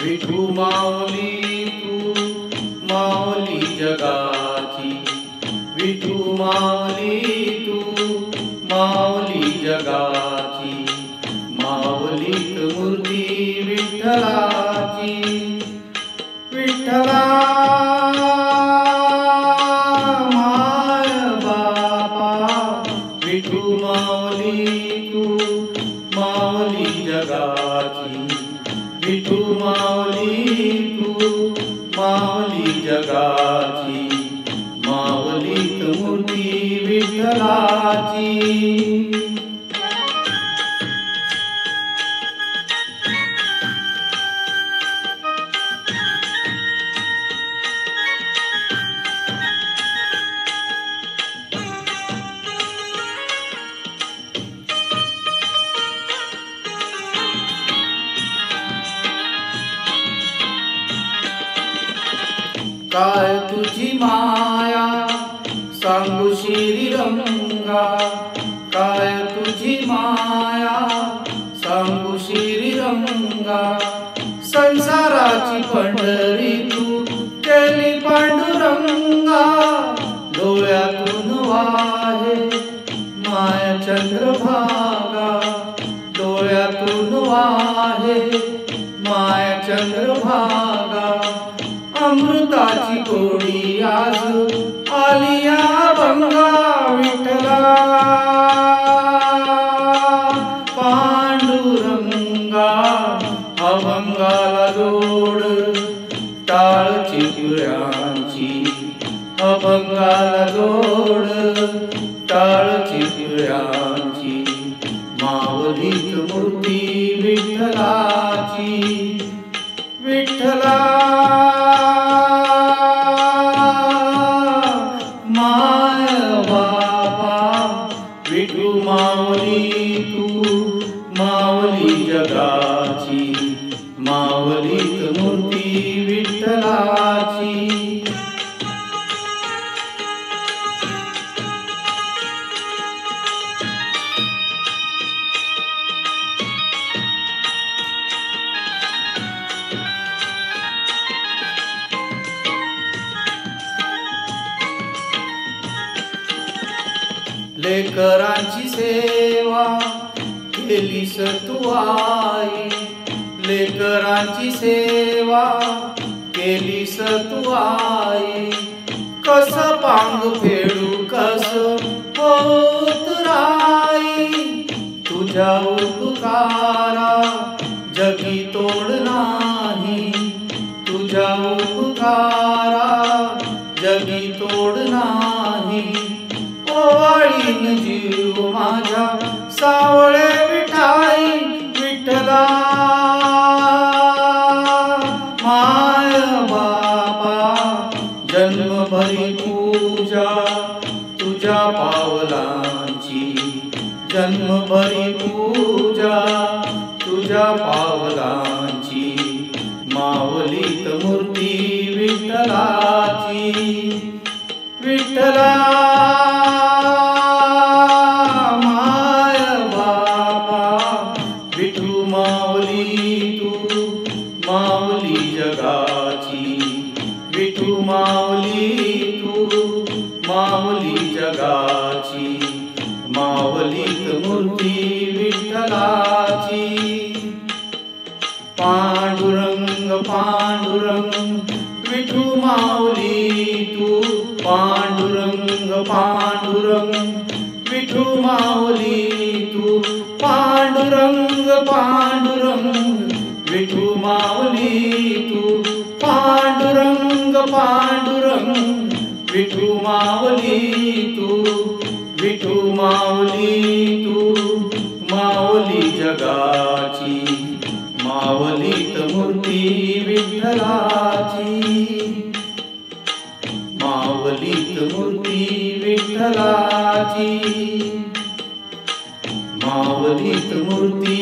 विठू माऊली तू माऊली जगाची, विठू माऊली तू माऊली जगाची, माऊलीत मूर्ती विठ्ठलाची. विठ्ठला माय बापा, विठू माऊली तू माऊली जगाची, विठू माऊली तू माऊली जगाची, माऊलीत मूर्ती विठ्ठलाची. काय तुझी माया सांगू श्रीरंगा, काय तुझी माया सांगू श्रीरंगा. संसाराची पंढरी तू केली पांडुरंगा, डोळ्यातून वाहे माया चंद्रभागा, डोळ्यातून वाहे माया चंद्रभागा. अमृताची गोडी आज आली अभंगा, विठ्ठला पांडुरंगा. अभंगाला जोड टाळ चितळ्यांची, अभंगाला जोड टाळ चितळ्यांची, माऊलीत मूर्ती विठ्ठलाची. विठ्ठला माय बापा, विठू माऊली तू माऊली जगाची, माऊलीत मूर्ती विठ्ठलाची. लेकरांची सेवा केलीस तू आई, लेकरांची सेवा केलीस तू आई. कस पांग फेडू कस होत राई, तुझ्या उपकारा जगी तोड नाही, तुझ्या उपकारा जगी तोड नाही. ओवाळीन जीव माझ्या सावळे विठाई, विठ्ठला माय बापा. जन्मभरी पूजा तुझ्या पावलांची, जन्मभरी पूजा तुझ्या पावलांची, माऊलीत मूर्ती विठ्ठलाची. विठ्ठला माय बापा, विठू माऊली तू माऊली जगाची, विठू माऊली तू माऊली जगाची, माऊलीत मूर्ती विठ्ठलाची. पांडुरंग पांडुरंग विठू माऊली तू, पांडुरंग पांडुरंग विठू माऊली तू, पांडुरंग पांडुरंग विठू माऊली तू, पांडुरंग पांडुरंग विठू माऊली तू, विठू माऊली तू माऊली जगाची, माऊलीत मूर्ती विठ्ठलाची, माऊलीत मूर्ती विठ्ठलाची, माऊलीत मूर्ती